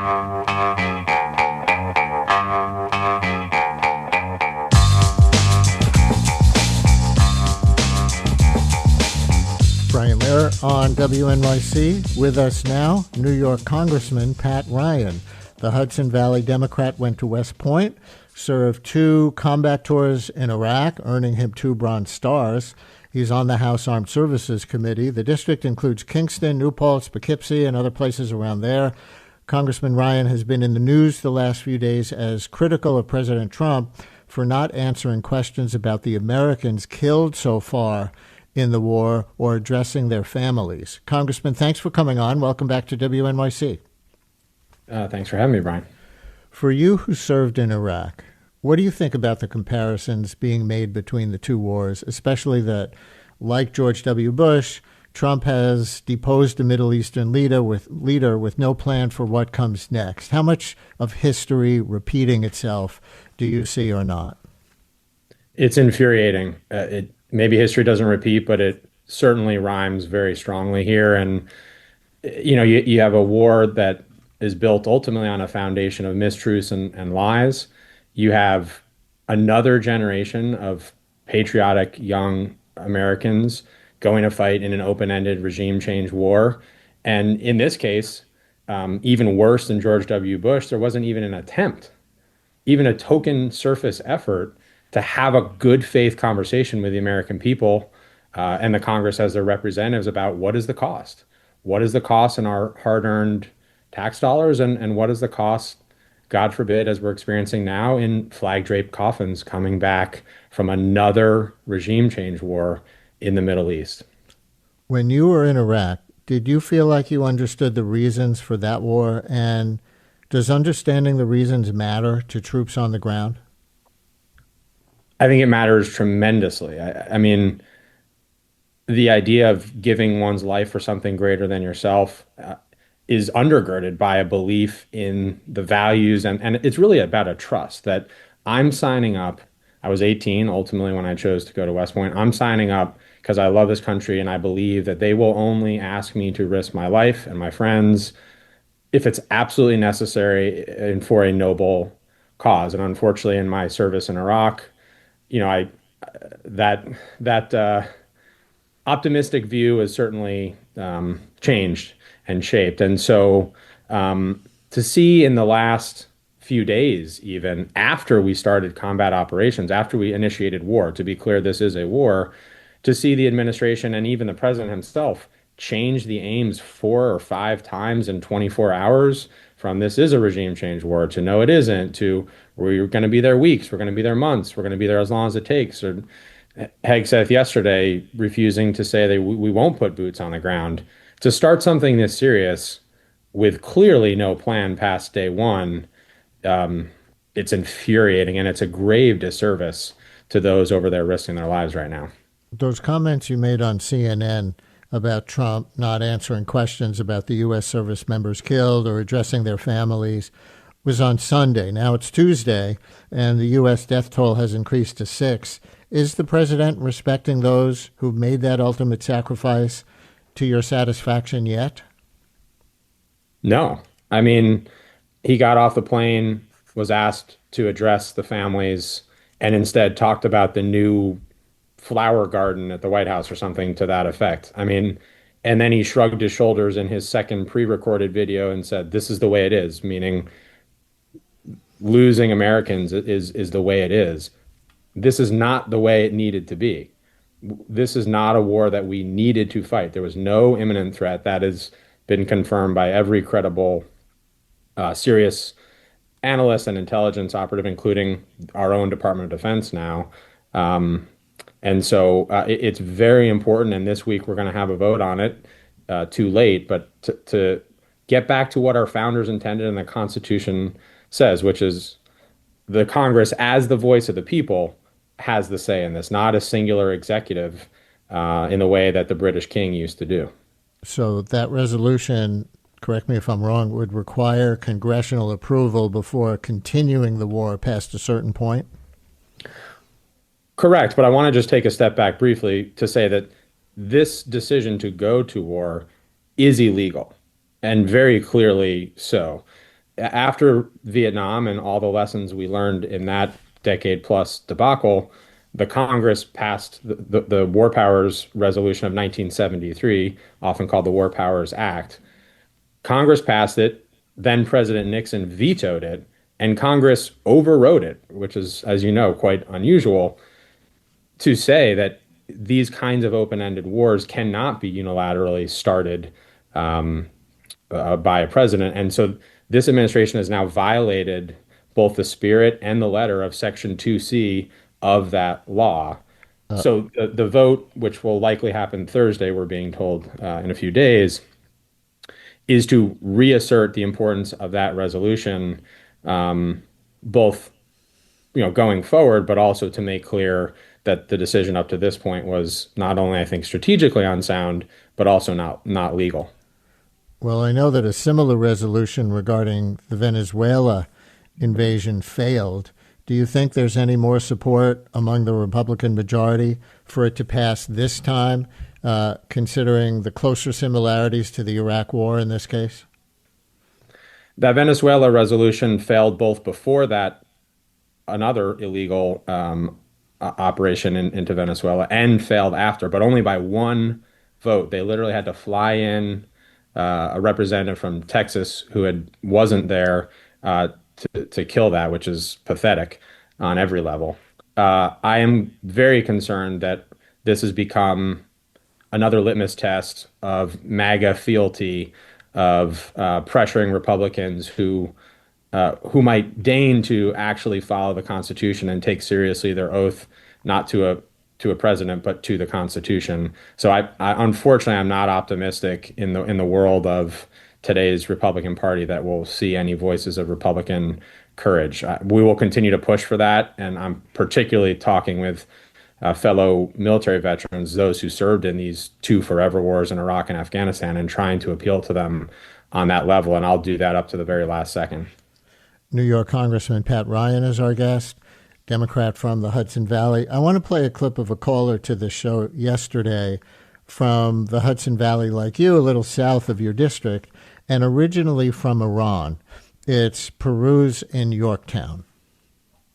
Brian Lehrer on WNYC. With us now, New York Congressman Pat Ryan. The Hudson Valley Democrat went to West Point, served 2 combat tours in Iraq, earning him 2 Bronze Stars. He's on the House Armed Services Committee. The district includes Kingston, New Paltz, Poughkeepsie, and other places around there. Congressman Ryan has been in the news the last few days as critical of President Trump for not answering questions about the Americans killed so far in the war or addressing their families. Congressman, thanks for coming on. Welcome back to WNYC. Thanks for having me, Brian. For you who served in Iraq, what do you think about the comparisons being made between the 2 wars, especially that, like George W. Bush, Trump has deposed a Middle Eastern leader with no plan for what comes next? How much of history repeating itself do you see or not? It's infuriating. Maybe history doesn't repeat, but it certainly rhymes very strongly here. And, you have a war that is built ultimately on a foundation of mistruths and lies. You have another generation of patriotic young Americans going to fight in an open-ended regime change war. And in this case, even worse than George W. Bush, there wasn't even an attempt, even a token surface effort to have a good faith conversation with the American people and the Congress as their representatives about what is the cost? What is the cost in our hard-earned tax dollars? And what is the cost, God forbid, as we're experiencing now, in flag-draped coffins coming back from another regime change war in the Middle East? When you were in Iraq, did you feel like you understood the reasons for that war? And does understanding the reasons matter to troops on the ground? I think it matters tremendously. I mean, the idea of giving one's life for something greater than yourself is undergirded by a belief in the values. And it's really about a trust that I'm signing up. I was 18, ultimately, when I chose to go to West Point. I'm signing up because I love this country and I believe that they will only ask me to risk my life and my friends if it's absolutely necessary and for a noble cause. And unfortunately, in my service in Iraq, that optimistic view has certainly changed and shaped. And so to see in the last few days, even after we started combat operations, after we initiated war, to be clear, this is a war, to see the administration and even the president himself change the aims 4 or 5 times in 24 hours from this is a regime change war to no, it isn't, to we're going to be there weeks, we're going to be there months, we're going to be there as long as it takes. Or Hegseth yesterday refusing to say that we won't put boots on the ground. To start something this serious with clearly no plan past day one, it's infuriating, and it's a grave disservice to those over there risking their lives right now. Those comments you made on CNN about Trump not answering questions about the U.S. service members killed or addressing their families was on Sunday. Now it's Tuesday, and the U.S. death toll has increased to 6. Is the president respecting those who made that ultimate sacrifice to your satisfaction yet? No. I mean, he got off the plane, was asked to address the families, and instead talked about the new flower garden at the White House or something to that effect. I mean, and then he shrugged his shoulders in his second pre-recorded video and said, this is the way it is, meaning losing Americans is the way it is. This is not the way it needed to be. This is not a war that we needed to fight. There was no imminent threat. That has been confirmed by every credible, serious analyst and intelligence operative, including our own Department of Defense now. And so it's very important. And this week we're going to have a vote on it, too late, but to get back to what our founders intended and the Constitution says, which is the Congress, as the voice of the people, has the say in this, not a singular executive in the way that the British king used to do. So that resolution, correct me if I'm wrong, would require congressional approval before continuing the war past a certain point? Correct. But I want to just take a step back briefly to say that this decision to go to war is illegal, and very clearly so. after Vietnam and all the lessons we learned in that decade plus debacle, the Congress passed the War Powers Resolution of 1973, often called the War Powers Act. Congress passed it, then President Nixon vetoed it, and Congress overrode it, which is, as you know, quite unusual to say that these kinds of open-ended wars cannot be unilaterally started by a president. And so this administration has now violated both the spirit and the letter of Section 2C of that law. So the vote, which will likely happen Thursday, we're being told in a few days, is to reassert the importance of that resolution, both going forward, but also to make clear that the decision up to this point was not only, I think, strategically unsound, but also not legal. Well, I know that a similar resolution regarding the Venezuela invasion failed. Do you think there's any more support among the Republican majority for it to pass this time, considering the closer similarities to the Iraq War in this case? That Venezuela resolution failed both before that, another illegal operation into Venezuela, and failed after, but only by one vote. They literally had to fly in a representative from Texas who wasn't there to kill that, which is pathetic on every level. I am very concerned that this has become another litmus test of MAGA fealty, of pressuring Republicans who might deign to actually follow the Constitution and take seriously their oath, not to a president, but to the Constitution. So I unfortunately, I'm not optimistic in the world of today's Republican Party that we'll see any voices of Republican courage. We will continue to push for that, and I'm particularly talking with fellow military veterans, those who served in these two forever wars in Iraq and Afghanistan, and trying to appeal to them on that level. And I'll do that up to the very last second. New York Congressman Pat Ryan is our guest, Democrat from the Hudson Valley. I want to play a clip of a caller to the show yesterday from the Hudson Valley, like you, a little south of your district, and originally from Iran. It's Peruz in Yorktown.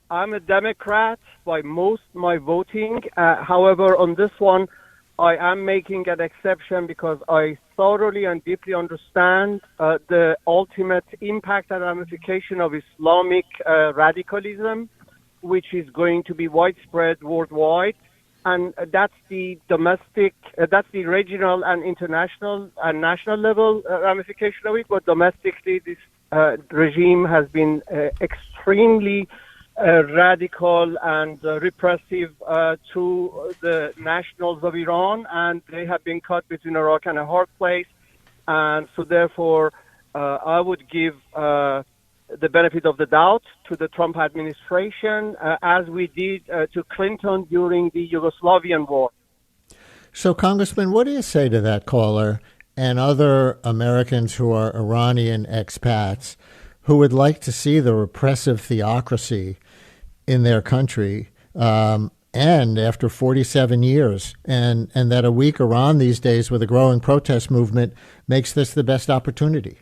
I'm a Democrat by my voting. However, on this one, I am making an exception because I thoroughly and deeply understand the ultimate impact and ramification of Islamic radicalism, which is going to be widespread worldwide. And that's the regional and international and national level ramification of it. But domestically, this regime has been extremely radical and repressive to the nationals of Iran, and they have been caught between a rock and a hard place. And so therefore, I would give the benefit of the doubt to the Trump administration, as we did to Clinton during the Yugoslavian war. So, Congressman, what do you say to that caller and other Americans who are Iranian expats who would like to see the repressive theocracy in their country end after 47 years, and that a weak Iran these days with a growing protest movement makes this the best opportunity?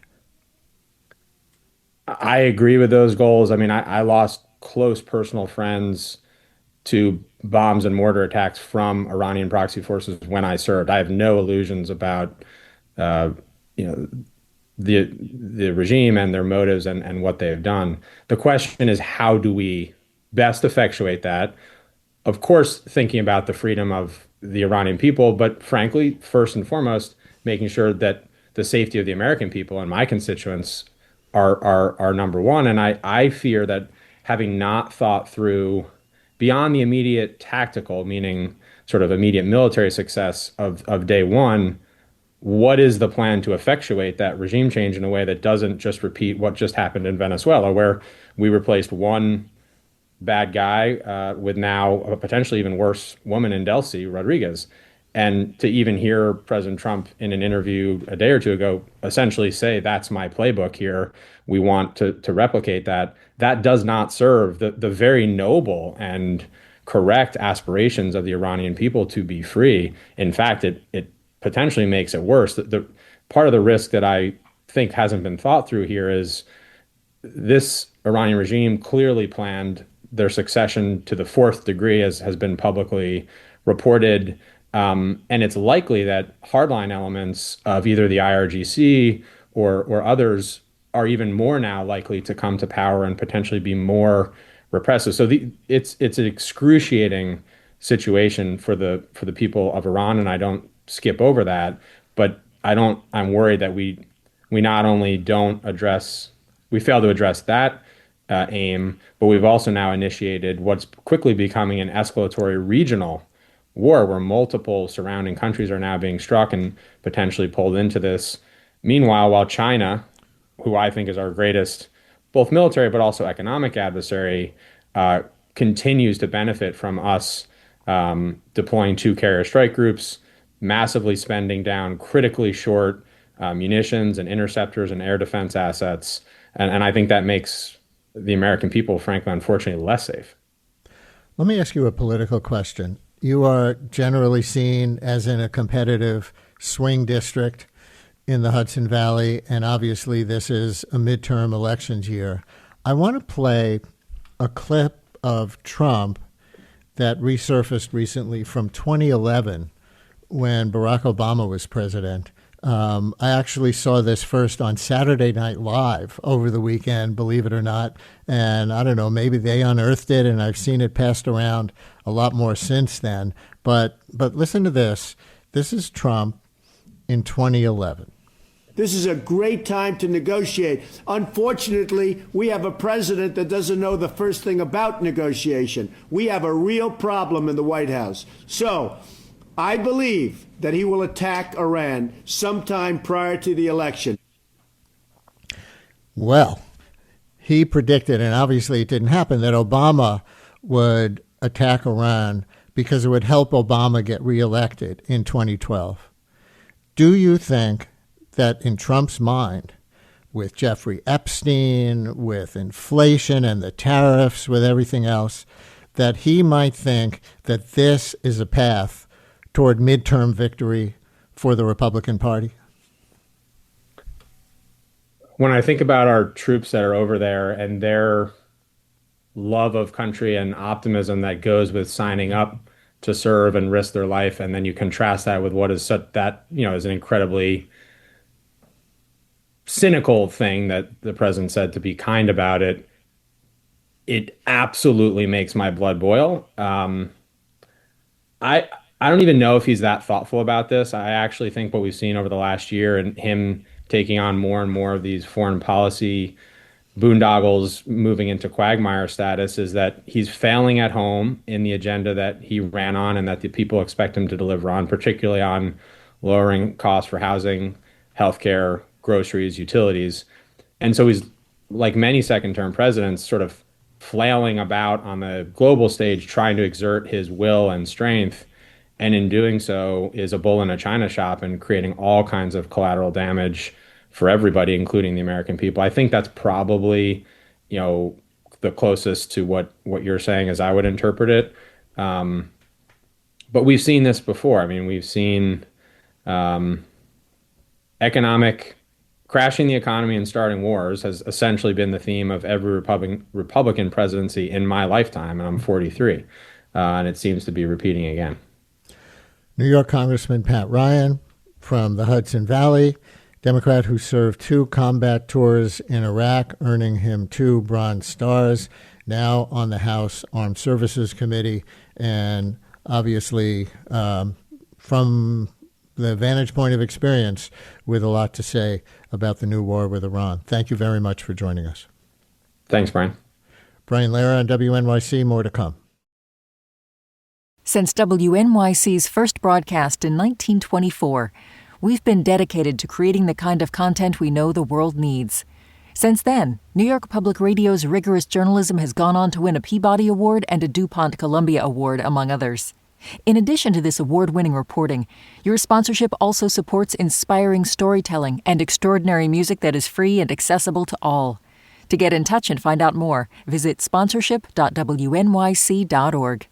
I agree with those goals. I mean, I lost close personal friends to bombs and mortar attacks from Iranian proxy forces when I served. I have no illusions about the regime and their motives and what they have done. The question is, how do we best effectuate that? Of course, thinking about the freedom of the Iranian people, but frankly, first and foremost, making sure that the safety of the American people and my constituents are number one. And I fear that having not thought through beyond the immediate tactical, meaning sort of immediate military success of day one, what is the plan to effectuate that regime change in a way that doesn't just repeat what just happened in Venezuela, where we replaced one bad guy with now a potentially even worse woman in Delcy Rodriguez. And to even hear President Trump in an interview a day or two ago essentially say, that's my playbook here, we want to replicate that, that does not serve the very noble and correct aspirations of the Iranian people to be free. In fact, it potentially makes it worse. The part of the risk that I think hasn't been thought through here is this Iranian regime clearly planned their succession to the fourth degree, as has been publicly reported. And it's likely that hardline elements of either the IRGC or others are even more now likely to come to power and potentially be more repressive. So it's an excruciating situation for the people of Iran, and I don't skip over that. But I'm worried that we not only we fail to address that aim, but we've also now initiated what's quickly becoming an escalatory regional war where multiple surrounding countries are now being struck and potentially pulled into this. Meanwhile, while China, who I think is our greatest both military but also economic adversary, continues to benefit from us deploying 2 carrier strike groups, massively spending down critically short munitions and interceptors and air defense assets. And I think that makes the American people, frankly, unfortunately, less safe. Let me ask you a political question. You are generally seen as in a competitive swing district in the Hudson Valley, and obviously this is a midterm elections year. I want to play a clip of Trump that resurfaced recently from 2011 when Barack Obama was president. I actually saw this first on Saturday Night Live over the weekend, believe it or not. And I don't know, maybe they unearthed it, and I've seen it passed around a lot more since then. But listen to this. This is Trump in 2011. This is a great time to negotiate. Unfortunately, we have a president that doesn't know the first thing about negotiation. We have a real problem in the White House. So I believe that he will attack Iran sometime prior to the election. Well, he predicted, and obviously it didn't happen, that Obama would attack Iran because it would help Obama get reelected in 2012. Do you think that in Trump's mind, with Jeffrey Epstein, with inflation and the tariffs, with everything else, that he might think that this is a path toward midterm victory for the Republican Party? When I think about our troops that are over there and their love of country and optimism that goes with signing up to serve and risk their life, and then you contrast that with what is such that, is an incredibly cynical thing that the president said to be kind about it, it absolutely makes my blood boil. I don't even know if he's that thoughtful about this. I actually think what we've seen over the last year and him taking on more and more of these foreign policy boondoggles moving into quagmire status is that he's failing at home in the agenda that he ran on and that the people expect him to deliver on, particularly on lowering costs for housing, healthcare, groceries, utilities. And so he's, like many second-term presidents, sort of flailing about on the global stage, trying to exert his will and strength. And in doing so is a bull in a china shop and creating all kinds of collateral damage for everybody, including the American people. I think that's probably, the closest to what you're saying as I would interpret it. But we've seen this before. I mean, we've seen economic crashing the economy and starting wars has essentially been the theme of every Republican presidency in my lifetime, and I'm 43. And it seems to be repeating again. New York Congressman Pat Ryan from the Hudson Valley, Democrat who served 2 combat tours in Iraq, earning him 2 Bronze Stars, now on the House Armed Services Committee, and obviously from the vantage point of experience with a lot to say about the new war with Iran. Thank you very much for joining us. Thanks, Brian. Brian Lehrer on WNYC, more to come. Since WNYC's first broadcast in 1924, we've been dedicated to creating the kind of content we know the world needs. Since then, New York Public Radio's rigorous journalism has gone on to win a Peabody Award and a DuPont Columbia Award, among others. In addition to this award-winning reporting, your sponsorship also supports inspiring storytelling and extraordinary music that is free and accessible to all. To get in touch and find out more, visit sponsorship.wnyc.org.